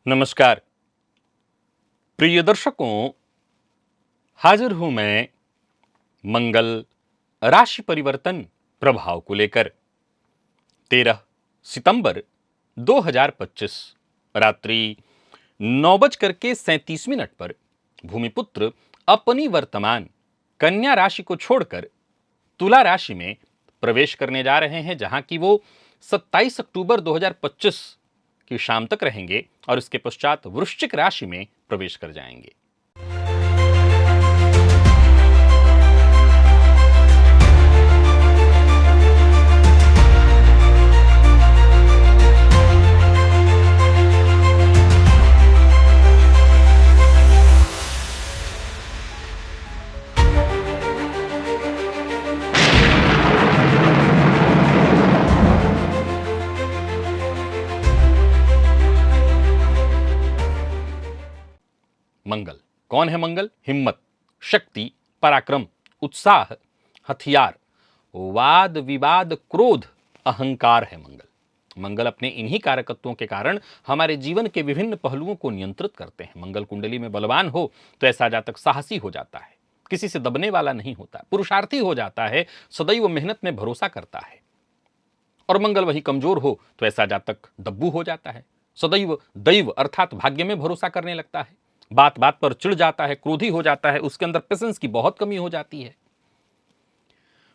नमस्कार प्रिय दर्शकों, हाजिर हूं मैं मंगल राशि परिवर्तन प्रभाव को लेकर। 13 सितंबर 2025 रात्रि 9:37 पर भूमिपुत्र अपनी वर्तमान कन्या राशि को छोड़कर तुला राशि में प्रवेश करने जा रहे हैं, जहां की वो 27 अक्टूबर 2025 की शाम तक रहेंगे और इसके पश्चात वृश्चिक राशि में प्रवेश कर जाएंगे। मंगल कौन है? मंगल हिम्मत, शक्ति, पराक्रम, उत्साह, हथियार, वाद विवाद, क्रोध, अहंकार है मंगल। मंगल अपने इन्हीं कारकत्वों के कारण हमारे जीवन के विभिन्न पहलुओं को नियंत्रित करते हैं। मंगल कुंडली में बलवान हो तो ऐसा जातक साहसी हो जाता है, किसी से दबने वाला नहीं होता, पुरुषार्थी हो जाता है, सदैव मेहनत में भरोसा करता है। और मंगल वही कमजोर हो तो ऐसा जातक दब्बू हो जाता है, सदैव दैव अर्थात भाग्य में भरोसा करने लगता है, बात बात पर चिढ़ जाता है, क्रोधी हो जाता है, उसके अंदर पेशेंस की बहुत कमी हो जाती है।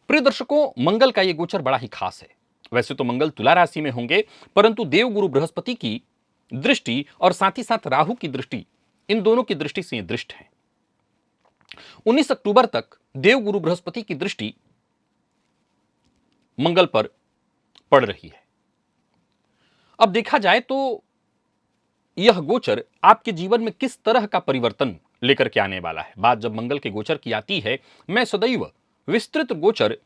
प्रिय दर्शकों, मंगल का यह गोचर बड़ा ही खास है। वैसे तो मंगल तुला राशि में होंगे, परंतु देवगुरु बृहस्पति की दृष्टि और साथ ही साथ राहु की दृष्टि, इन दोनों की दृष्टि से ये दृष्ट है। 19 अक्टूबर तक देवगुरु बृहस्पति की दृष्टि मंगल पर पड़ रही है। अब देखा जाए तो यह गोचर आपके जीवन में किस तरह का परिवर्तन लेकर के आने वाला है। बात जब मंगल के गोचर की आती है, मैं सदैव विस्तृत गोचर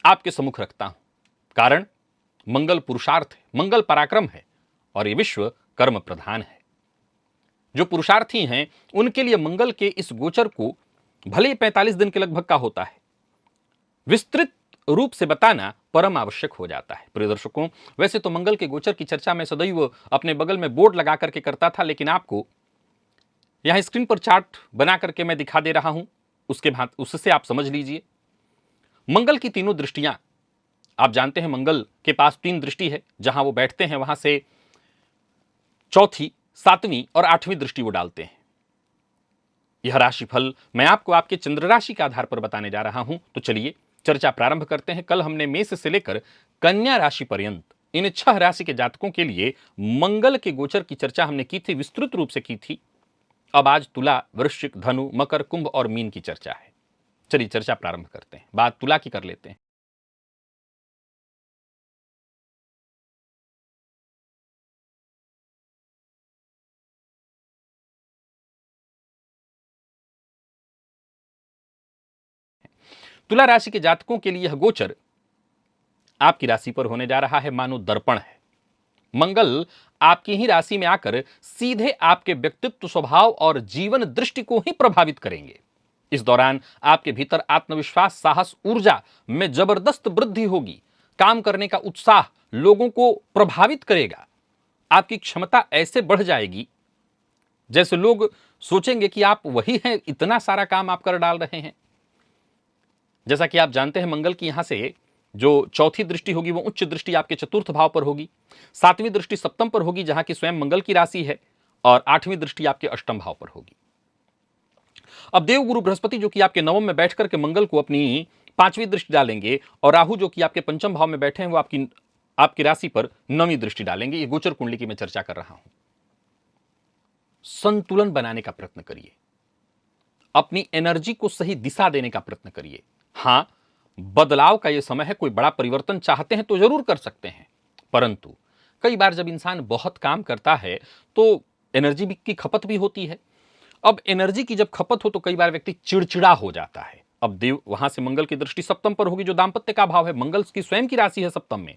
आपके सम्मुख रखता हूं। कारण मंगल पुरुषार्थ है, मंगल पराक्रम है और यह विश्व कर्म प्रधान है। जो पुरुषार्थी हैं उनके लिए मंगल के इस गोचर को भले 45 दिन के लगभग का होता है, विस्तृत रूप से बताना परम आवश्यक हो जाता है। प्रिय दर्शकों, वैसे तो मंगल के गोचर की चर्चा मैं सदैव अपने बगल में बोर्ड लगा करके करता था, लेकिन आपको यहां स्क्रीन पर चार्ट बना करके मैं दिखा दे रहा हूं, उससे आप समझ लीजिए। मंगल की तीनों दृष्टियां, आप जानते हैं मंगल के पास 3 दृष्टि है, जहां वो बैठते हैं वहां से चौथी, 7वीं और 8वीं दृष्टि वो डालते हैं। यह राशिफल मैं आपको आपके चंद्र राशि के आधार पर बताने जा रहा हूं। तो चलिए चर्चा प्रारंभ करते हैं। कल हमने मेष से लेकर कन्या राशि पर्यंत इन 6 राशि के जातकों के लिए मंगल के गोचर की चर्चा हमने की थी, विस्तृत रूप से की थी। अब आज तुला, वृश्चिक, धनु, मकर, कुंभ और मीन की चर्चा है। चलिए चर्चा प्रारंभ करते हैं। बात तुला की कर लेते हैं। तुला राशि के जातकों के लिए यह गोचर आपकी राशि पर होने जा रहा है मानो दर्पण है। मंगल आपकी ही राशि में आकर सीधे आपके व्यक्तित्व, स्वभाव और जीवन दृष्टि को ही प्रभावित करेंगे। इस दौरान आपके भीतर आत्मविश्वास, साहस, ऊर्जा में जबरदस्त वृद्धि होगी। काम करने का उत्साह लोगों को प्रभावित करेगा। आपकी क्षमता ऐसे बढ़ जाएगी जैसे लोग सोचेंगे कि आप वही हैं, इतना सारा काम आप कर डाल रहे हैं। जैसा कि आप जानते हैं, मंगल की यहां से जो चौथी दृष्टि होगी वो उच्च दृष्टि आपके चतुर्थ भाव पर होगी, 7वीं दृष्टि सप्तम पर होगी जहां की स्वयं मंगल की राशि है, और 8वीं दृष्टि आपके अष्टम भाव पर होगी। अब देवगुरु बृहस्पति जो कि आपके नवम में बैठ करके मंगल को अपनी 5वीं दृष्टि डालेंगे, और राहु जो कि आपके पंचम भाव में बैठे हैं वो आपकी राशि पर 9वीं दृष्टि डालेंगे। ये गोचर कुंडली की मैं चर्चा कर रहा हूं। संतुलन बनाने का प्रयत्न करिए, अपनी एनर्जी को सही दिशा देने का प्रयत्न करिए। हां, बदलाव का यह समय है। कोई बड़ा परिवर्तन चाहते हैं तो जरूर कर सकते हैं, परंतु कई बार जब इंसान बहुत काम करता है तो एनर्जी की खपत भी होती है। अब एनर्जी की जब खपत हो तो कई बार व्यक्ति चिड़चिड़ा हो जाता है। अब देव वहां से मंगल की दृष्टि सप्तम पर होगी जो दांपत्य का भाव है। मंगल की स्वयं की राशि है सप्तम में,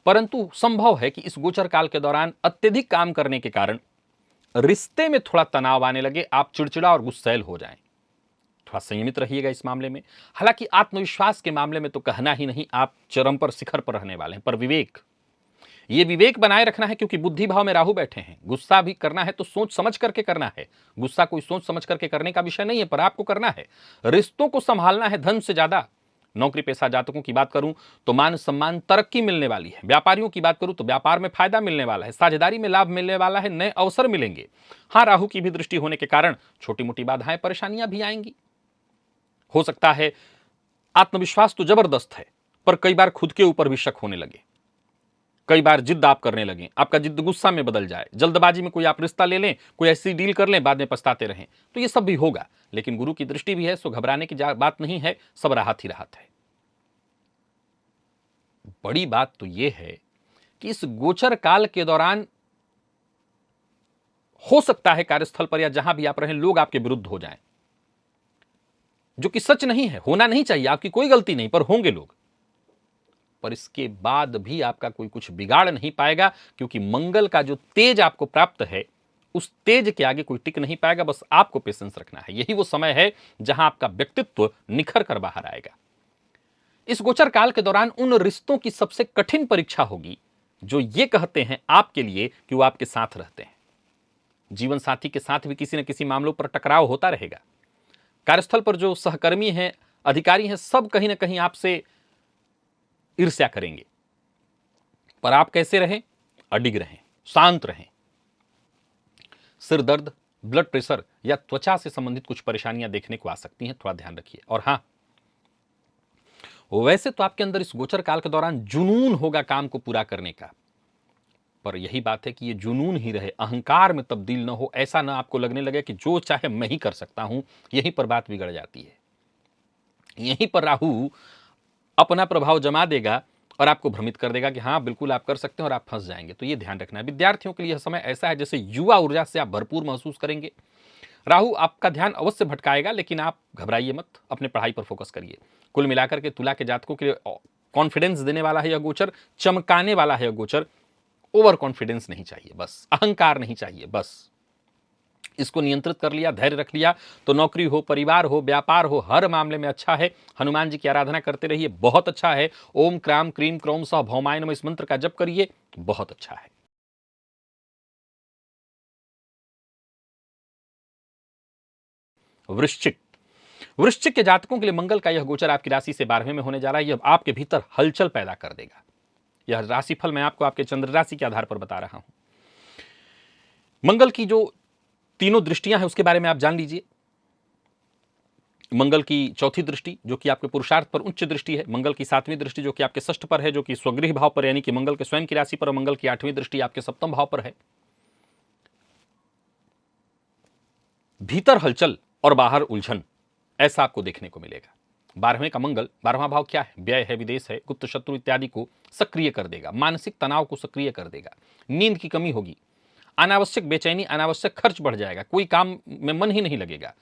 परंतु संभव है कि इस गोचर काल के दौरान अत्यधिक काम करने के कारण रिश्ते में थोड़ा तनाव आने लगे, आप चिड़चिड़ा और गुस्सैल हो जाएं। थोड़ा संयमित रहिएगा इस मामले में। हालांकि आत्मविश्वास के मामले में तो कहना ही नहीं, आप चरम पर, शिखर पर रहने वाले हैं। पर विवेक, ये विवेक बनाए रखना है क्योंकि बुद्धि भाव में राहु बैठे हैं। गुस्सा भी करना है तो सोच समझ करके करना है। गुस्सा कोई सोच समझ करके करने का विषय नहीं है, पर आपको करना है। रिश्तों को संभालना है धन से ज्यादा। नौकरी पेशा जातकों की बात करूं तो मान सम्मान तरक्की मिलने वाली है। व्यापारियों की बात करूं तो व्यापार में फायदा मिलने वाला है। साझेदारी में लाभ मिलने वाला है, नए अवसर मिलेंगे। हाँ, राहु की भी दृष्टि होने के कारण छोटी मोटी बाधाएं परेशानियां भी आएंगी। हो सकता है आत्मविश्वास तो जबरदस्त है, पर कई बार खुद के ऊपर भी शक होने लगे। कई बार जिद आप करने लगे, आपका जिद गुस्सा में बदल जाए, जल्दबाजी में कोई आप रिश्ता ले लें, कोई ऐसी डील कर लें, बाद में पछताते रहें, तो ये सब भी होगा। लेकिन गुरु की दृष्टि भी है, सो घबराने की बात नहीं है, सब राहत ही राहत है। बड़ी बात तो यह है कि इस गोचर काल के दौरान हो सकता है कार्यस्थल पर या जहां भी आप रहें लोग आपके विरुद्ध हो जाएं, जो कि सच नहीं है, होना नहीं चाहिए, आपकी कोई गलती नहीं, पर होंगे लोग। पर इसके बाद भी आपका कोई कुछ बिगाड़ नहीं पाएगा, क्योंकि मंगल का जो तेज आपको प्राप्त है उस तेज के आगे कोई टिक नहीं पाएगा। बस आपको पेशेंस रखना है। यही वो समय है जहां आपका व्यक्तित्व निखर कर बाहर आएगा। इस गोचर काल के दौरान उन रिश्तों की सबसे कठिन परीक्षा होगी जो ये कहते हैं आपके लिए कि वो आपके साथ रहते हैं। जीवन साथी के साथ भी किसी न किसी मामलों पर टकराव होता रहेगा। कार्यस्थल पर जो सहकर्मी हैं, अधिकारी हैं, सब कहीं ना कहीं आपसे ईर्ष्या करेंगे, पर आप कैसे रहें? अडिग रहें, शांत रहें। सिर दर्द, ब्लड प्रेशर या त्वचा से संबंधित कुछ परेशानियां देखने को आ सकती हैं, थोड़ा ध्यान रखिए। और हां, वैसे तो आपके अंदर इस गोचर काल के दौरान जुनून होगा काम को पूरा करने का, पर यही बात है कि ये जुनून ही रहे, अहंकार में तब्दील न हो। ऐसा ना आपको लगने लगे कि जो चाहे मैं ही कर सकता हूं। यहीं पर बात बिगड़ जाती है। यहीं पर राहु अपना प्रभाव जमा देगा और आपको भ्रमित कर देगा कि हाँ बिल्कुल आप कर सकते हैं, और आप फंस जाएंगे। तो ये ध्यान रखना है। विद्यार्थियों के लिए यह समय ऐसा है जैसे युवा ऊर्जा से आप भरपूर महसूस करेंगे। राहु आपका ध्यान अवश्य भटकाएगा, लेकिन आप घबराइए मत, अपने पढ़ाई पर फोकस करिए। कुल मिलाकर के तुला के जातकों के लिए कॉन्फिडेंस देने वाला है यह गोचर, चमकाने वाला है यह गोचर। ओवर कॉन्फिडेंस नहीं चाहिए, बस अहंकार नहीं चाहिए, बस इसको नियंत्रित कर लिया, धैर्य रख लिया तो नौकरी हो, परिवार हो, व्यापार हो, हर मामले में अच्छा है। हनुमान जी की आराधना करते रहिए, बहुत अच्छा है। ओम क्राम क्रीम क्रोम सह भौमाय नमः इस मंत्र का जप करिए, बहुत अच्छा है। वृश्चिक, वृश्चिक के जातकों के लिए मंगल का यह गोचर आपकी राशि से 12वें में होने जा रहा है। यह आपके भीतर हलचल पैदा कर देगा। यह राशिफल मैं आपको आपके चंद्र राशि के आधार पर बता रहा हूं। मंगल की जो तीनों दृष्टियां हैं उसके बारे में आप जान लीजिए। मंगल की चौथी दृष्टि जो कि आपके पुरुषार्थ पर उच्च दृष्टि है। मंगल की 7वीं दृष्टि जो कि आपके षष्ठ पर है, जो कि स्वगृह भाव पर यानी कि मंगल के स्वयं की राशि पर। मंगल की 8वीं दृष्टि आपके सप्तम भाव पर है। भीतर हलचल और बाहर उलझन, ऐसा आपको देखने को मिलेगा। 12वें का मंगल, 12वां भाव क्या है? व्यय है, विदेश है, गुप्त शत्रु इत्यादि को सक्रिय कर देगा, मानसिक तनाव को सक्रिय कर देगा, नींद की कमी होगी, अनावश्यक बेचैनी, अनावश्यक खर्च बढ़ जाएगा, कोई काम में मन ही नहीं लगेगा।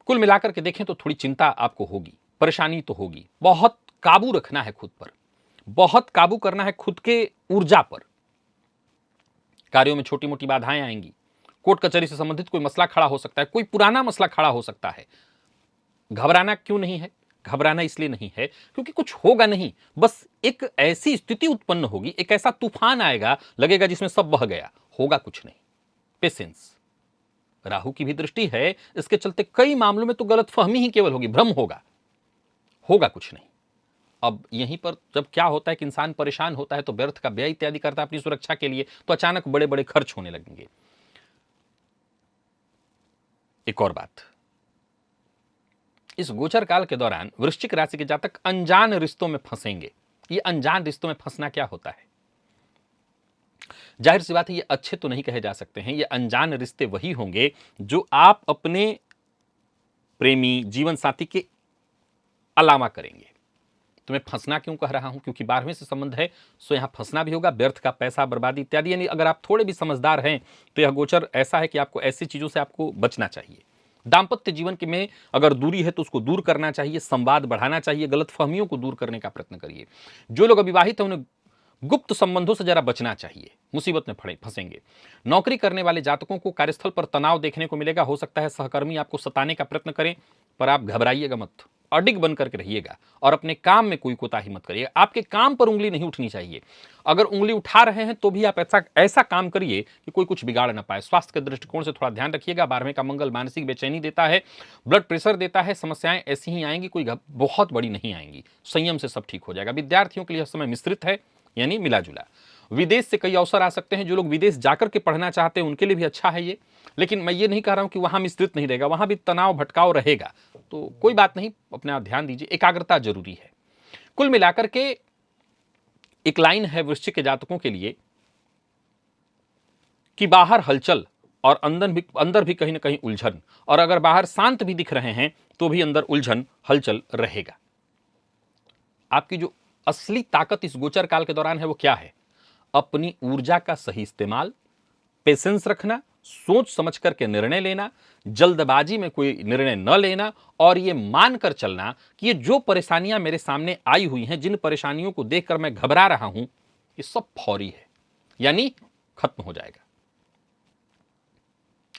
कुल मिलाकर के देखें तो थोड़ी चिंता आपको होगी, परेशानी तो होगी। बहुत काबू रखना है खुद पर, बहुत काबू करना है खुद के ऊर्जा पर। कार्यों में छोटी मोटी बाधाएं आएंगी। कोर्ट कचहरी से संबंधित कोई मसला खड़ा हो सकता है, कोई पुराना मसला खड़ा हो सकता है। घबराना क्यों नहीं है? घबराना इसलिए नहीं है क्योंकि कुछ होगा नहीं, बस एक ऐसी स्थिति उत्पन्न होगी, एक ऐसा तूफान आएगा, लगेगा जिसमें सब बह गया, होगा कुछ नहीं। पेशेंस। राहु की भी दृष्टि है, इसके चलते कई मामलों में तो गलतफहमी ही केवल होगी, भ्रम होगा, होगा कुछ नहीं। अब यहीं पर जब क्या होता है कि इंसान परेशान होता है तो व्यर्थ का व्यय इत्यादि करता है अपनी सुरक्षा के लिए, तो अचानक बड़े बड़े खर्च होने लगेंगे। एक और बात, इस गोचर काल के दौरान वृश्चिक राशि के जातक अनजान रिश्तों में फंसेंगे। ये अनजान रिश्तों में फंसना क्या होता है? जाहिर सी बात है ये अच्छे तो नहीं कहे जा सकते हैं। ये अनजान रिश्ते वही होंगे जो आप अपने प्रेमी, जीवन साथी के अलावा करेंगे। तो मैं फंसना क्यों कह रहा हूं? क्योंकि 12वें से संबंध है, सो यहां फंसना भी होगा, व्यर्थ का पैसा बर्बादी इत्यादि। यानी अगर आप थोड़े भी समझदार हैं तो यह गोचर ऐसा है कि आपको ऐसी चीजों से आपको बचना चाहिए। दाम्पत्य जीवन के में अगर दूरी है तो उसको दूर करना चाहिए, संवाद बढ़ाना चाहिए, गलतफहमियों को दूर करने का प्रयत्न करिए। जो लोग अविवाहित हैं उन्हें गुप्त संबंधों से जरा बचना चाहिए, मुसीबत में फंसेंगे। नौकरी करने वाले जातकों को कार्यस्थल पर तनाव देखने को मिलेगा। हो सकता है सहकर्मी आपको सताने का प्रयत्न करें, पर आप घबराइएगा मत, अडिग बन करके रहिएगा और अपने काम में कोई कोताही मत करिए। आपके काम पर उंगली नहीं उठनी चाहिए। अगर उंगली उठा रहे हैं तो भी आप ऐसा काम करिए कि कोई कुछ बिगाड़ ना पाए। स्वास्थ्य के दृष्टिकोण से थोड़ा ध्यान रखिएगा। 12वें का मंगल मानसिक बेचैनी देता है, ब्लड प्रेशर देता है। समस्याएं ऐसी ही आएंगी, कोई बहुत बड़ी नहीं आएंगी। संयम से सब ठीक हो जाएगा। विद्यार्थियों के लिए समय मिश्रित है, यानी मिला जुला। विदेश से कई अवसर आ सकते हैं। जो लोग विदेश जाकर के पढ़ना चाहते हैं उनके लिए भी अच्छा है ये, लेकिन मैं ये नहीं कह रहा हूं कि वहां मिश्रित नहीं रहेगा, वहां भी तनाव भटकाव रहेगा। तो कोई बात नहीं, अपने आप ध्यान दीजिए, एकाग्रता जरूरी है। कुल मिलाकर के एक लाइन है वृश्चिक के जातकों के लिए कि बाहर हलचल और अंदर भी कहीं ना कहीं उलझन, और अगर बाहर शांत भी दिख रहे हैं तो भी अंदर उलझन हलचल रहेगा। आपकी जो असली ताकत इस गोचर काल के दौरान है वो क्या है? अपनी ऊर्जा का सही इस्तेमाल, पेशेंस रखना, सोच समझ करके निर्णय लेना, जल्दबाजी में कोई निर्णय न लेना, और ये मानकर चलना कि ये जो परेशानियां मेरे सामने आई हुई हैं, जिन परेशानियों को देखकर मैं घबरा रहा हूं, ये सब फौरी है, यानी खत्म हो जाएगा,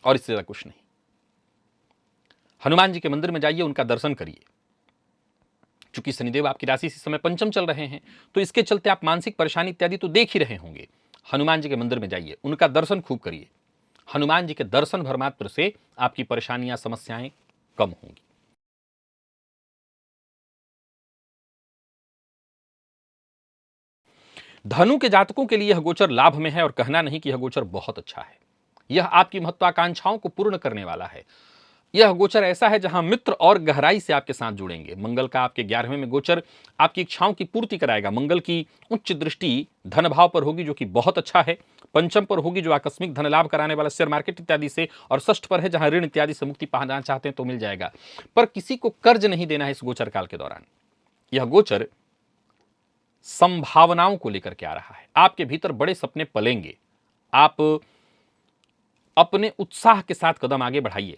और इससे ज्यादा कुछ नहीं। हनुमान जी के मंदिर में जाइए, उनका दर्शन करिए। चूंकि शनिदेव आपकी राशि से इस समय पंचम चल रहे हैं, तो इसके चलते आप मानसिक परेशानी इत्यादि तो देख ही रहे होंगे। हनुमान जी के मंदिर में जाइए, उनका दर्शन खूब करिए। हनुमान जी के दर्शन भर मात्र से आपकी परेशानियां, समस्याएं कम होंगी। धनु के जातकों के लिए यह गोचर लाभ में है, और कहना नहीं कि यह गोचर बहुत अच्छा है। यह आपकी महत्वाकांक्षाओं को पूर्ण करने वाला है। यह गोचर ऐसा है जहां मित्र और गहराई से आपके साथ जुड़ेंगे। मंगल का आपके 11वें में गोचर आपकी इच्छाओं की पूर्ति कराएगा। मंगल की उच्च दृष्टि धन भाव पर होगी, जो कि बहुत अच्छा है। पंचम पर होगी, जो आकस्मिक धन लाभ कराने वाला शेयर मार्केट इत्यादि से, और षष्ठ पर है जहां ऋण इत्यादि से मुक्ति पाना चाहते हैं तो मिल जाएगा। पर किसी को कर्ज नहीं देना है इस गोचर काल के दौरान। यह गोचर संभावनाओं को लेकर के आ रहा है। आपके भीतर बड़े सपने पलेंगे। आप अपने उत्साह के साथ कदम आगे बढ़ाइए।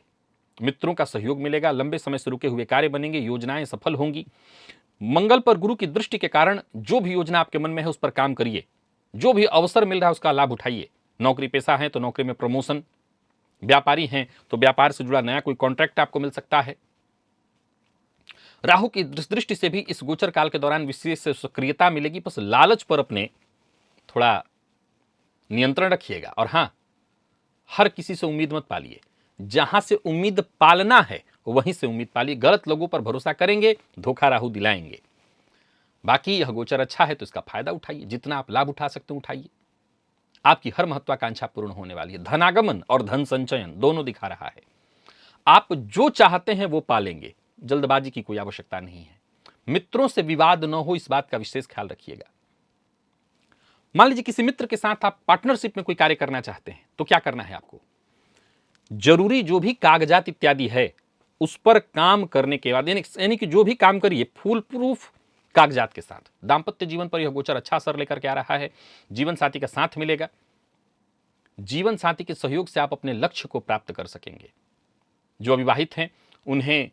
मित्रों का सहयोग मिलेगा। लंबे समय से रुके हुए कार्य बनेंगे। योजनाएं सफल होंगी। मंगल पर गुरु की दृष्टि के कारण जो भी योजना आपके मन में है उस पर काम करिए। जो भी अवसर मिल रहा है उसका लाभ उठाइए। नौकरी पेशा है तो नौकरी में प्रमोशन, व्यापारी हैं तो व्यापार से जुड़ा नया कोई कॉन्ट्रैक्ट आपको मिल सकता है। राहु की दृष्टि से भी इस गोचर काल के दौरान विशेष सक्रियता मिलेगी। बस लालच पर अपने थोड़ा नियंत्रण रखिएगा। और हां, हर किसी से उम्मीद मत पालिए। जहां से उम्मीद पालना है वहीं से उम्मीद पालिए। गलत लोगों पर भरोसा करेंगे, धोखा राहु दिलाएंगे। बाकी यह गोचर अच्छा है तो इसका फायदा उठाइए। जितना आप लाभ उठा सकते हैं उठाइए। आपकी हर महत्वाकांक्षा पूर्ण होने वाली है। धनागमन और धन संचयन दोनों दिखा रहा है। आप जो चाहते हैं वो पालेंगे। जल्दबाजी की कोई आवश्यकता नहीं है। मित्रों से विवाद न हो, इस बात का विशेष ख्याल रखिएगा। मान लीजिए किसी मित्र के साथ आप पार्टनरशिप में कोई कार्य करना चाहते हैं तो क्या करना है आपको? जरूरी जो भी कागजात इत्यादि है उस पर काम करने के बाद, यानी कि जो भी काम करिए फुल प्रूफ कागजात के साथ। दांपत्य जीवन पर यह गोचर अच्छा असर लेकर के आ रहा है। जीवन साथी का साथ मिलेगा। जीवन साथी के सहयोग से आप अपने लक्ष्य को प्राप्त कर सकेंगे। जो अविवाहित हैं उन्हें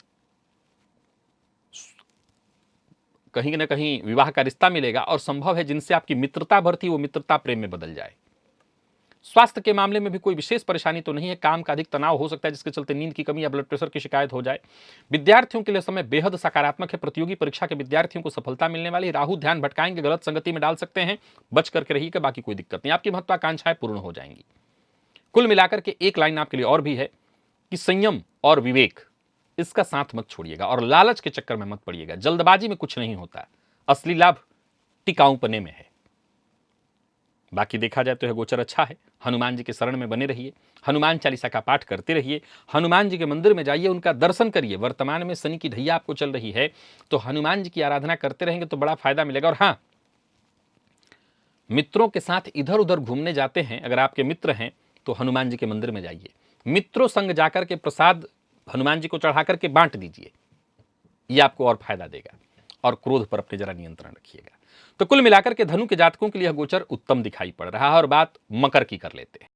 कहीं ना कहीं विवाह का रिश्ता मिलेगा, और संभव है जिनसे आपकी मित्रता बढ़ती वो मित्रता प्रेम में बदल जाए। स्वास्थ्य के मामले में भी कोई विशेष परेशानी तो नहीं है। काम का अधिक तनाव हो सकता है जिसके चलते नींद की कमी या ब्लड प्रेशर की शिकायत हो जाए। विद्यार्थियों के लिए समय बेहद सकारात्मक है। प्रतियोगी परीक्षा के विद्यार्थियों को सफलता मिलने वाली। राहु ध्यान भटकाएंगे, गलत संगति में डाल सकते हैं, बच करके रहिएगा। बाकी कोई दिक्कत नहीं, आपकी महत्वाकांक्षाएं पूर्ण हो जाएंगी। कुल मिलाकर के एक लाइन आपके लिए और भी है कि संयम और विवेक इसका साथ मत छोड़िएगा, और लालच के चक्कर में मत पड़िएगा। जल्दबाजी में कुछ नहीं होता। असली लाभ टिकाऊपने में है। बाकी देखा जाए तो यह गोचर अच्छा है। हनुमान जी के शरण में बने रहिए। हनुमान चालीसा का पाठ करते रहिए। हनुमान जी के मंदिर में जाइए, उनका दर्शन करिए। वर्तमान में शनि की ढैया आपको चल रही है तो हनुमान जी की आराधना करते रहेंगे तो बड़ा फायदा मिलेगा। और हां, मित्रों के साथ इधर उधर घूमने जाते हैं, अगर आपके मित्र हैं तो हनुमान जी के मंदिर में जाइए। मित्रों संग जाकर के प्रसाद हनुमान जी को चढ़ा करके बांट दीजिए। यह आपको और फायदा देगा। और क्रोध पर अपने जरा नियंत्रण रखिएगा। तो कुल मिलाकर के धनु के जातकों के लिए गोचर उत्तम दिखाई पड़ रहा है। और बात मकर की कर लेते हैं।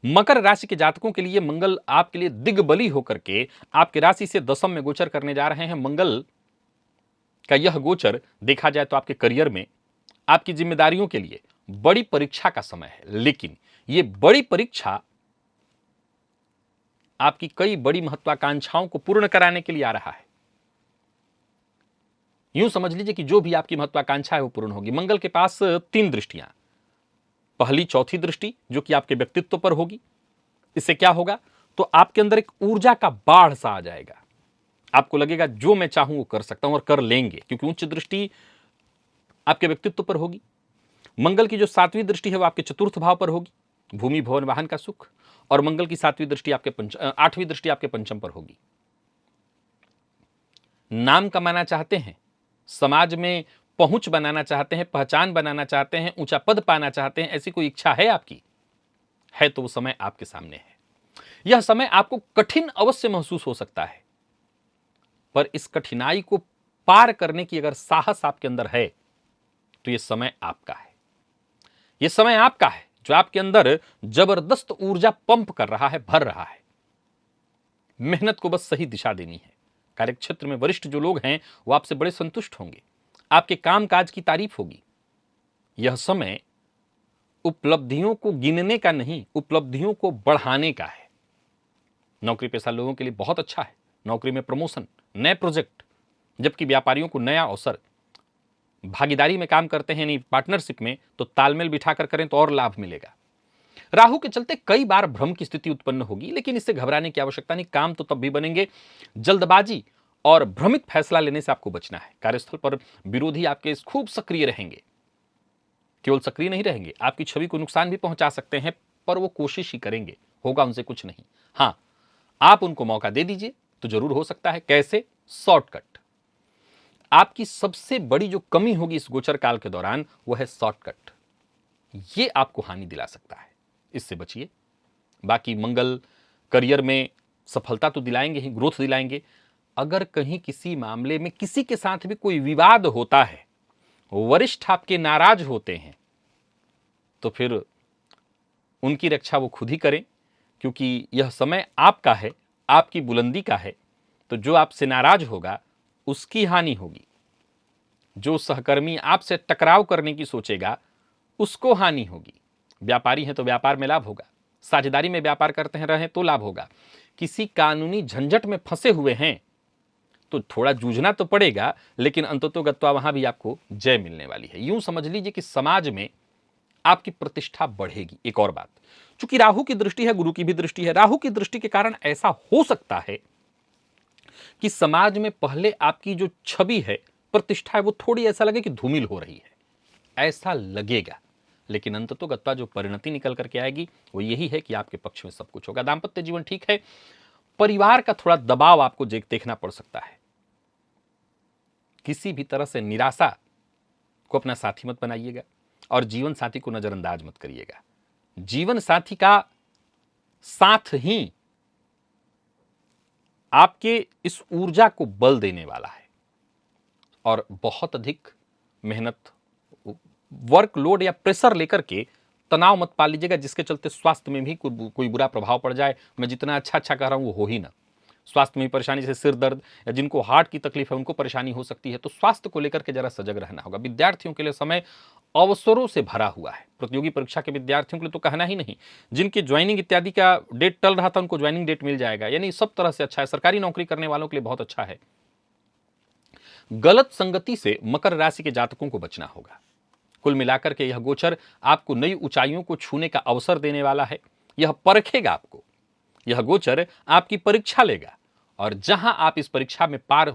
मकर राशि के जातकों के लिए मंगल आपके लिए दिग्बली होकर के आपकी राशि से दशम में गोचर करने जा रहे हैं। मंगल का यह गोचर देखा जाए तो आपके करियर में आपकी जिम्मेदारियों के लिए बड़ी परीक्षा का समय है, लेकिन यह बड़ी परीक्षा आपकी कई बड़ी महत्वाकांक्षाओं को पूर्ण कराने के लिए आ रहा है। यूं समझ लीजिए कि जो भी आपकी महत्वाकांक्षा है वो पूर्ण होगी। मंगल के पास 3 दृष्टियां, पहली चौथी दृष्टि जो कि आपके व्यक्तित्व पर होगी। इससे क्या होगा तो आपके अंदर एक ऊर्जा का बाढ़ सा आ जाएगा। आपको लगेगा जो मैं चाहूं वो कर सकता हूं और कर लेंगे, क्योंकि उच्च दृष्टि आपके व्यक्तित्व पर होगी। मंगल की जो 7वीं दृष्टि है वो आपके चतुर्थ भाव पर होगी, भूमि भवन वाहन का सुख। और मंगल की 7वीं दृष्टि आपके 8वीं दृष्टि आपके पंचम पर होगी। नाम कमाना चाहते हैं, समाज में पहुंच बनाना चाहते हैं, पहचान बनाना चाहते हैं, ऊंचा पद पाना चाहते हैं, ऐसी कोई इच्छा है आपकी, है तो वो समय आपके सामने है। यह समय आपको कठिन अवश्य महसूस हो सकता है, पर इस कठिनाई को पार करने की अगर साहस आपके अंदर है तो यह समय आपका है। यह समय आपका है जो आपके अंदर जबरदस्त ऊर्जा पंप कर रहा है, भर रहा है। मेहनत को बस सही दिशा देनी है। कार्यक्षेत्र में वरिष्ठ जो लोग हैं वो आपसे बड़े संतुष्ट होंगे, आपके कामकाज की तारीफ होगी। यह समय उपलब्धियों को गिनने का नहीं, उपलब्धियों को बढ़ाने का है। नौकरी पेशा लोगों के लिए बहुत अच्छा है, नौकरी में प्रमोशन, नए प्रोजेक्ट, जबकि व्यापारियों को नया अवसर। भागीदारी में काम करते हैं, नहीं पार्टनरशिप में, तो तालमेल बिठाकर करें तो और लाभ मिलेगा। राहु के चलते कई बार भ्रम की स्थिति उत्पन्न होगी, लेकिन इससे घबराने की आवश्यकता नहीं। काम तो तब भी बनेंगे। जल्दबाजी और भ्रमित फैसला लेने से आपको बचना है। कार्यस्थल पर विरोधी आपके खूब सक्रिय रहेंगे, केवल सक्रिय नहीं रहेंगे, आपकी छवि को नुकसान भी पहुंचा सकते हैं, पर वो कोशिश ही करेंगे, होगा उनसे कुछ नहीं। हां, आप उनको मौका दे दीजिए तो जरूर हो सकता है। कैसे? शॉर्टकट। आपकी सबसे बड़ी जो कमी होगी इस गोचर काल के दौरान वो है शॉर्टकट। ये आपको हानि दिला सकता है, इससे बचिए। बाकी मंगल करियर में सफलता तो दिलाएंगे ही, ग्रोथ दिलाएंगे। अगर कहीं किसी मामले में किसी के साथ भी कोई विवाद होता है, वरिष्ठ आपके नाराज होते हैं, तो फिर उनकी रक्षा वो खुद ही करें, क्योंकि यह समय आपका है, आपकी बुलंदी का है। तो जो आपसे नाराज होगा उसकी हानि होगी, जो सहकर्मी आपसे टकराव करने की सोचेगा उसको हानि होगी। व्यापारी हैं तो व्यापार में लाभ होगा, साझेदारी में व्यापार करते हैं रहे तो लाभ होगा। किसी कानूनी झंझट में फंसे हुए हैं तो थोड़ा जूझना तो पड़ेगा, लेकिन अंततोगत्वा वहां भी आपको जय मिलने वाली है। यूं समझ लीजिए कि समाज में आपकी प्रतिष्ठा बढ़ेगी। एक और बात, चूंकि राहु की दृष्टि है, गुरु की भी दृष्टि है, राहु की दृष्टि के कारण ऐसा हो सकता है कि समाज में पहले आपकी जो छवि है, प्रतिष्ठा है, वो थोड़ी ऐसा लगे कि धूमिल हो रही है, ऐसा लगेगा। लेकिन अंततोगत्वा जो परिणति निकल करके आएगी वो यही है कि आपके पक्ष में सब कुछ होगा। दांपत्य जीवन ठीक है, परिवार का थोड़ा दबाव आपको देखना पड़ सकता है। किसी भी तरह से निराशा को अपना साथी मत बनाइएगा और जीवन साथी को नजरअंदाज मत करिएगा। जीवन साथी का साथ ही आपके इस ऊर्जा को बल देने वाला है। और बहुत अधिक मेहनत, वर्कलोड या प्रेशर लेकर के तनाव मत पाल लीजिएगा, जिसके चलते स्वास्थ्य में भी कोई बुरा प्रभाव पड़ जाए। मैं जितना अच्छा कह रहा हूं वो हो ही ना। स्वास्थ्य में परेशानी, जैसे सिर दर्द या जिनको हार्ट की तकलीफ है उनको परेशानी हो सकती है, तो स्वास्थ्य को लेकर के जरा सजग रहना होगा। विद्यार्थियों के लिए समय अवसरों से भरा हुआ है। प्रतियोगी परीक्षा के विद्यार्थियों के लिए तो कहना ही नहीं। जिनके ज्वाइनिंग इत्यादि का डेट टल रहा था उनको ज्वाइनिंग डेट मिल जाएगा, यानी सब तरह से अच्छा है। सरकारी नौकरी करने वालों के लिए बहुत अच्छा है। गलत संगति से मकर राशि के जातकों को बचना होगा। कुल मिलाकर के यह गोचर आपको नई ऊंचाइयों को छूने का अवसर देने वाला है। यह परखेगा आपको, यह गोचर आपकी परीक्षा लेगा, और जहां आप इस परीक्षा में पास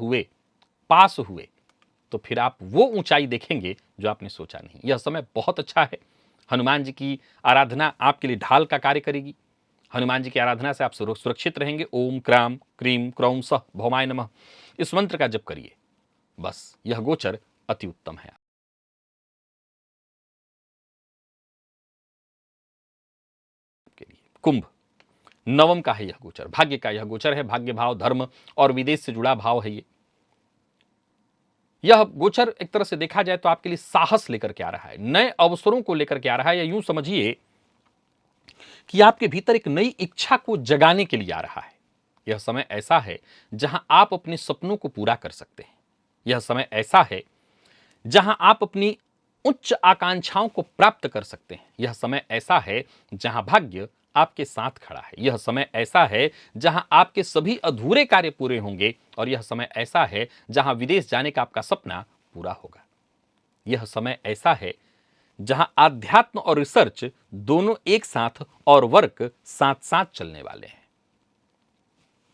हुए, तो फिर आप वो ऊंचाई देखेंगे जो आपने सोचा नहीं। यह समय बहुत अच्छा है। हनुमान जी की आराधना आपके लिए ढाल का कार्य करेगी। हनुमान जी की आराधना से आप सुरक्षित रहेंगे। ओम क्राम क्रीम क्रौम सह भौमाय नमः, इस मंत्र का जप करिए। बस यह गोचर अति उत्तम है आपके लिए। कुंभ, नवम का है यह गोचर, भाग्य का यह गोचर है। भाग्य भाव, धर्म और विदेश से जुड़ा भाव है यह गोचर एक तरह से देखा जाए तो आपके लिए साहस लेकर के आ रहा है, नए अवसरों को लेकर के आ रहा है। या यूं समझिए कि आपके भीतर एक नई इच्छा को जगाने के लिए आ रहा है। यह समय ऐसा है जहां आप अपने सपनों को पूरा कर सकते हैं। यह समय ऐसा है जहां आप अपनी उच्च आकांक्षाओं को प्राप्त कर सकते हैं। यह समय ऐसा है जहां भाग्य आपके साथ खड़ा है। यह समय ऐसा है जहां आपके सभी अधूरे कार्य पूरे होंगे, और यह समय ऐसा है जहां विदेश जाने का आपका सपना पूरा होगा। यह समय ऐसा है जहां आध्यात्म और रिसर्च दोनों एक साथ और वर्क साथ साथ चलने वाले हैं।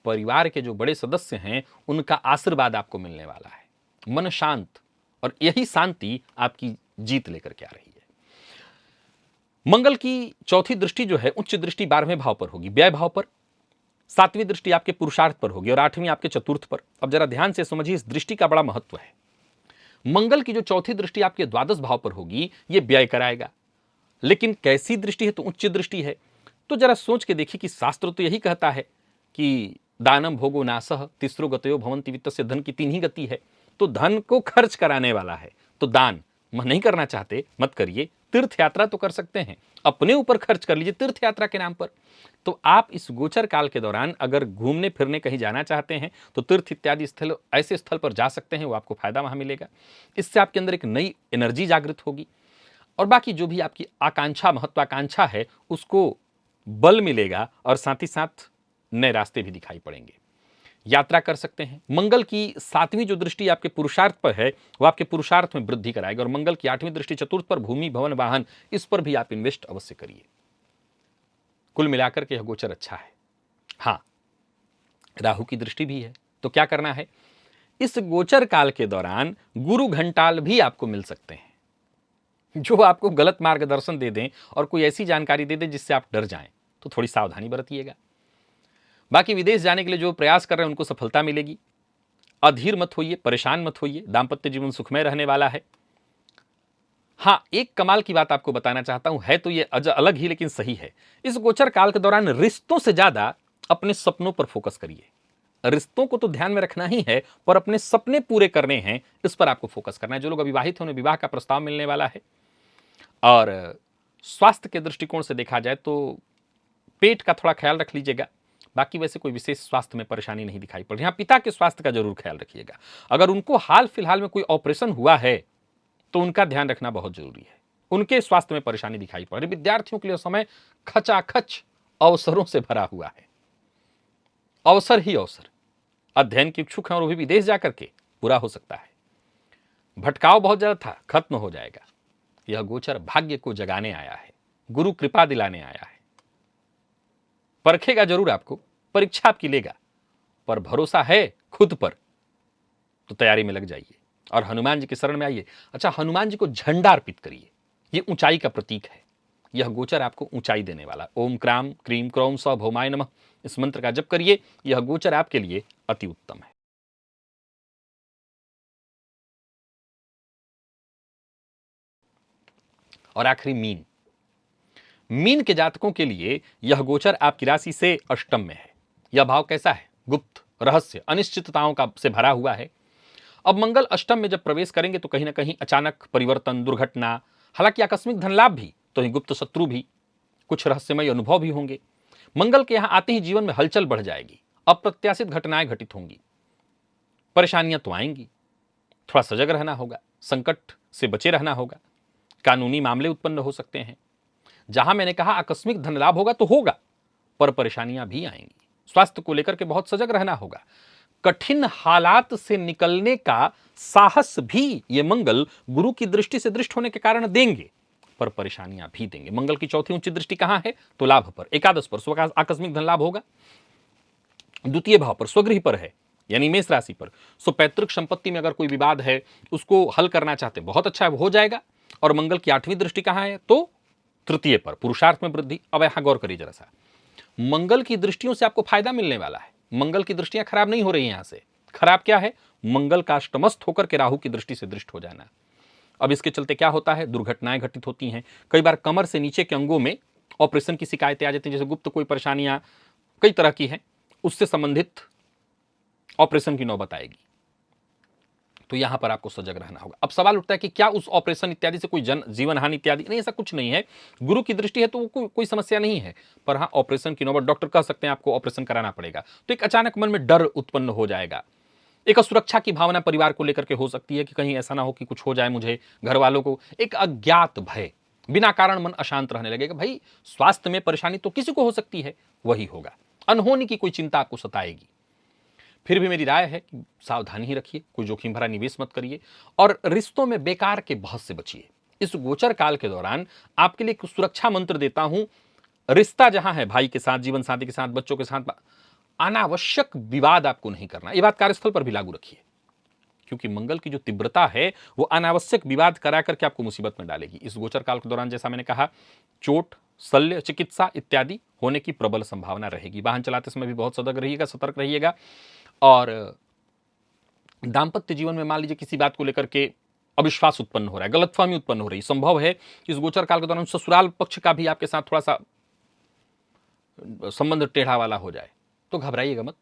परिवार के जो बड़े सदस्य हैं उनका आशीर्वाद आपको मिलने वाला है। मन शांत, और यही शांति आपकी जीत लेकर के आ रही है। मंगल की चौथी दृष्टि जो है, उच्च दृष्टि 12वें भाव पर होगी, व्यय भाव पर। 7वीं दृष्टि आपके पुरुषार्थ पर होगी और 8वीं आपके चतुर्थ पर। अब जरा ध्यान से समझिए, इस दृष्टि का बड़ा महत्व है। मंगल की जो चौथी दृष्टि आपके द्वादश भाव पर होगी, यह व्यय कराएगा। लेकिन कैसी दृष्टि है? तो उच्च दृष्टि है। तो जरा सोच के देखिए कि शास्त्र तो यही कहता है कि दानम भोगो नासह तीसरो गतयो भवंति वित्त से, धन की 3 ही गति है। तो धन को खर्च कराने वाला है, तो दान नहीं करना चाहते मत करिए। तीर्थ यात्रा तो कर सकते हैं, अपने ऊपर खर्च कर लीजिए तीर्थ यात्रा के नाम पर। तो आप इस गोचर काल के दौरान अगर घूमने फिरने कहीं जाना चाहते हैं तो तीर्थ इत्यादि स्थल, ऐसे स्थल पर जा सकते हैं, वो आपको फायदा वहां मिलेगा। इससे आपके अंदर एक नई एनर्जी जागृत होगी, और बाकी जो भी आपकी आकांक्षा, महत्वाकांक्षा है, उसको बल मिलेगा, और साथ ही साथ नए रास्ते भी दिखाई पड़ेंगे। यात्रा कर सकते हैं। मंगल की 7वीं जो दृष्टि आपके पुरुषार्थ पर है, वो आपके पुरुषार्थ में वृद्धि कराएगा। और मंगल की 8वीं दृष्टि चतुर्थ पर, भूमि, भवन, वाहन, इस पर भी आप इन्वेस्ट अवश्य करिए। कुल मिलाकर के यह गोचर अच्छा है। हाँ, राहु की दृष्टि भी है, तो क्या करना है? इस गोचर काल के दौरान गुरु घंटाल भी आपको मिल सकते हैं, जो आपको गलत मार्गदर्शन दे दें और कोई ऐसी जानकारी दे दें जिससे आप डर जाएं, तो थोड़ी सावधानी बरतिएगा। बाकी विदेश जाने के लिए जो प्रयास कर रहे हैं उनको सफलता मिलेगी। अधीर मत होइए, परेशान मत होइए, दाम्पत्य जीवन सुखमय रहने वाला है। हाँ, एक कमाल की बात आपको बताना चाहता हूं, है तो ये अलग ही लेकिन सही है। इस गोचर काल के दौरान रिश्तों से ज्यादा अपने सपनों पर फोकस करिए। रिश्तों को तो ध्यान में रखना ही है, पर अपने सपने पूरे करने हैं, इस पर आपको फोकस करना है। जो लोग अविवाहित हैं उन्हें विवाह का प्रस्ताव मिलने वाला है। और स्वास्थ्य के दृष्टिकोण से देखा जाए तो पेट का थोड़ा ख्याल रख लीजिएगा। बाकी वैसे कोई विशेष स्वास्थ्य में परेशानी नहीं दिखाई पड़ रही। हाँ, पिता के स्वास्थ्य का जरूर ख्याल रखिएगा। अगर उनको हाल फिलहाल में कोई ऑपरेशन हुआ है तो उनका ध्यान रखना बहुत जरूरी है। उनके स्वास्थ्य में परेशानी दिखाई पड़ रही। विद्यार्थियों के लिए समय खचाखच अवसरों से भरा हुआ है, अवसर ही अवसर। अध्ययन के इच्छुक हैं और वो भी विदेश जाकर के, पूरा हो सकता है। भटकाव बहुत ज्यादा था, खत्म हो जाएगा। यह गोचर भाग्य को जगाने आया है, गुरु कृपा दिलाने आया है। परखेगा जरूर आपको, परीक्षा आपकी लेगा, पर भरोसा है खुद पर तो तैयारी में लग जाइए और हनुमान जी के शरण में आइए। अच्छा, हनुमान जी को झंडा अर्पित करिए, यह ऊंचाई का प्रतीक है। यह गोचर आपको ऊंचाई देने वाला। ओम क्राम क्रीम क्रौम स भौमाय नमः, इस मंत्र का जप करिए। यह गोचर आपके लिए अति उत्तम है। और आखिरी मीन। मीन के जातकों के लिए यह गोचर आपकी राशि से अष्टम में है। यह भाव कैसा है? गुप्त, रहस्य, अनिश्चितताओं का से भरा हुआ है। अब मंगल अष्टम में जब प्रवेश करेंगे तो कहीं ना कहीं अचानक परिवर्तन, दुर्घटना, हालांकि आकस्मिक धन लाभ भी, तो ही गुप्त शत्रु भी, कुछ रहस्यमय अनुभव भी होंगे। मंगल के यहां आते ही जीवन में हलचल बढ़ जाएगी, अप्रत्याशित घटनाएं घटित होंगी, परेशानियां तो आएंगी। थोड़ा सजग रहना होगा, संकट से बचे रहना होगा, कानूनी मामले उत्पन्न हो सकते हैं। जहां मैंने कहा आकस्मिक धन लाभ होगा तो होगा, पर परेशानियां भी आएंगी। स्वास्थ्य को लेकर के बहुत सजग रहना होगा। कठिन हालात से निकलने का साहस भी ये मंगल गुरु की दृष्टि से दृष्ट होने के कारण देंगे, पर परेशानियां भी देंगे। मंगल की चौथी ऊंची दृष्टि कहां है? तो लाभ पर, एकादश पर, स्व आकस्मिक धन लाभ होगा। द्वितीय भाव पर, स्वगृह पर है, यानी मेष राशि पर। सो पैतृक संपत्ति में अगर कोई विवाद है उसको हल करना चाहते, बहुत अच्छा है, हो जाएगा। और मंगल की 8वीं दृष्टि कहां है? तो तृतीय पर, पुरुषार्थ में वृद्धि। अब यहां गौर करिए जरा सा, मंगल की दृष्टियों से आपको फायदा मिलने वाला है। मंगल की दृष्टियां खराब नहीं हो रही हैं। यहां से खराब क्या है? मंगल का अष्टमस्थ होकर के राहु की दृष्टि से दृष्ट हो जाना। अब इसके चलते क्या होता है? दुर्घटनाएं घटित होती हैं। कई बार कमर से नीचे के अंगों में ऑपरेशन की शिकायतें आ जाती हैं, जैसे गुप्त कोई परेशानियां कई तरह की हैं, उससे संबंधित ऑपरेशन की नौबत आएगी। तो यहां पर आपको सजग रहना होगा। अब सवाल उठता है कि क्या उस ऑपरेशन इत्यादि से कोई जीवन हानि इत्यादि? नहीं, ऐसा कुछ नहीं है। गुरु की दृष्टि है तो कोई समस्या नहीं है। पर हाँ, ऑपरेशन की नौबत, डॉक्टर कह सकते हैं आपको ऑपरेशन कराना पड़ेगा, तो एक अचानक मन में डर उत्पन्न हो जाएगा। एक असुरक्षा की भावना परिवार को लेकर के हो सकती है कि कहीं ऐसा ना हो कि कुछ हो जाए मुझे, घर वालों को। एक अज्ञात भय, बिना कारण मन अशांत रहने लगेगा। भाई, स्वास्थ्य में परेशानी तो किसी को हो सकती है, वही होगा। अनहोनी की कोई चिंता आपको सताएगी। फिर भी मेरी राय है कि सावधानी ही रखिए, कोई जोखिम भरा निवेश मत करिए और रिश्तों में बेकार के बहस से बचिए। इस गोचर काल के दौरान आपके लिए एक सुरक्षा मंत्र देता हूं। रिश्ता जहां है, भाई के साथ, जीवन साथी के साथ, बच्चों के साथ, अनावश्यक विवाद आपको नहीं करना। यह बात कार्यस्थल पर भी लागू रखिए, क्योंकि मंगल की जो तीव्रता है वो अनावश्यक विवाद करा करके आपको मुसीबत में डालेगी। इस गोचर काल के दौरान जैसा मैंने कहा, चोट, शल्य चिकित्सा इत्यादि होने की प्रबल संभावना रहेगी। वाहन चलाते समय भी बहुत सतर्क रहिएगा, सतर्क रहिएगा। और दाम्पत्य जीवन में मान लीजिए किसी बात को लेकर के अविश्वास उत्पन्न हो रहा है, गलतफहमी उत्पन्न हो रही, संभव है कि इस गोचर काल के दौरान ससुराल पक्ष का भी आपके साथ थोड़ा सा संबंध टेढ़ा वाला हो जाए, तो घबराइएगा मत।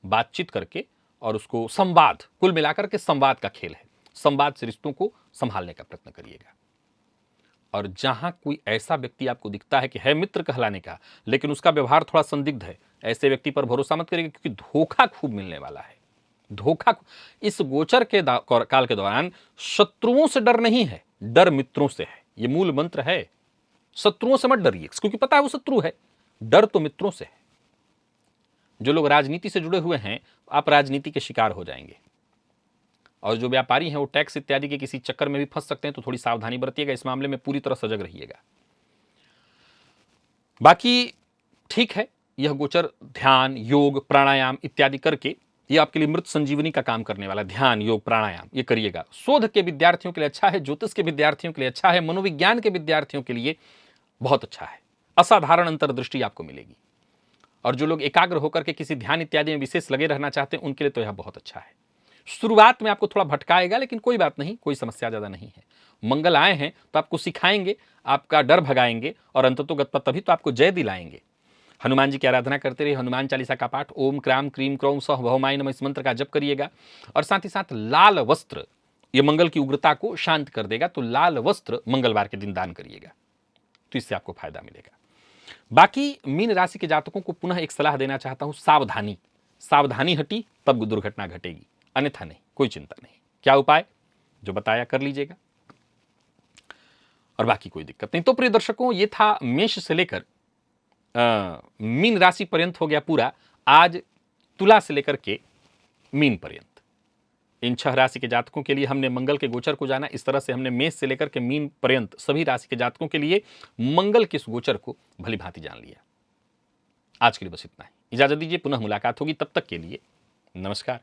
बातचीत करके और उसको संवाद, कुल मिलाकर के संवाद का खेल है, संवाद से रिश्तों को संभालने का प्रयत्न करिएगा। और जहां कोई ऐसा व्यक्ति आपको दिखता है कि है मित्र कहलाने का, लेकिन उसका व्यवहार थोड़ा संदिग्ध है, ऐसे व्यक्ति पर भरोसा मत करिएगा, क्योंकि धोखा खूब मिलने वाला है। धोखा इस गोचर के काल के दौरान शत्रुओं से डर नहीं है, डर मित्रों से है। यह मूल मंत्र है। शत्रुओं से मत डरिए, क्योंकि पता है वो शत्रु है। डर तो मित्रों से है। जो लोग राजनीति से जुड़े हुए हैं, आप राजनीति के शिकार हो जाएंगे। और जो व्यापारी हैं वो टैक्स इत्यादि के किसी चक्कर में भी फंस सकते हैं, तो थोड़ी सावधानी बरतिएगा। इस मामले में पूरी तरह सजग रहिएगा। बाकी ठीक है, यह गोचर ध्यान, योग, प्राणायाम इत्यादि करके यह आपके लिए मृत संजीवनी का काम करने वाला। ध्यान, योग, प्राणायाम ये करिएगा। शोध के विद्यार्थियों के लिए अच्छा है, ज्योतिष के विद्यार्थियों के लिए अच्छा है, मनोविज्ञान के विद्यार्थियों के लिए बहुत अच्छा है। असाधारण अंतर्दृष्टि आपको मिलेगी। और जो लोग एकाग्र होकर के किसी ध्यान इत्यादि में विशेष लगे रहना चाहते हैं, उनके लिए तो यह बहुत अच्छा है। शुरुआत में आपको थोड़ा भटकाएगा, लेकिन कोई बात नहीं, कोई समस्या ज्यादा नहीं है। मंगल आए हैं तो आपको सिखाएंगे, आपका डर भगाएंगे और अंततोगत्वा तभी तो आपको जय दिलाएंगे। हनुमान जी की आराधना करते रहिए, हनुमान चालीसा का पाठ, ओम क्राम क्रीम क्रौम सह भौमाय नमः, इस मंत्र का जप करिएगा। और साथ ही साथ लाल वस्त्र, ये मंगल की उग्रता को शांत कर देगा, तो लाल वस्त्र मंगलवार के दिन दान करिएगा, तो इससे आपको फायदा मिलेगा। बाकी मीन राशि के जातकों को पुनः एक सलाह देना चाहता हूं, सावधानी। सावधानी हटी तब दुर्घटना घटेगी, अन्यथा नहीं, कोई चिंता नहीं। क्या उपाय जो बताया कर लीजिएगा, और बाकी कोई दिक्कत नहीं। तो प्रिय दर्शकों, ये था मेष से लेकर मीन राशि पर्यंत हो गया पूरा। आज तुला से लेकर के मीन पर्यंत इन 6 राशि के जातकों के लिए हमने मंगल के गोचर को जाना। इस तरह से हमने मेष से लेकर के मीन पर्यंत सभी राशि के जातकों के लिए मंगल के इस गोचर को भली भांति जान लिया। आज के लिए बस इतना ही, इजाजत दीजिए, पुनः मुलाकात होगी। तब तक के लिए नमस्कार।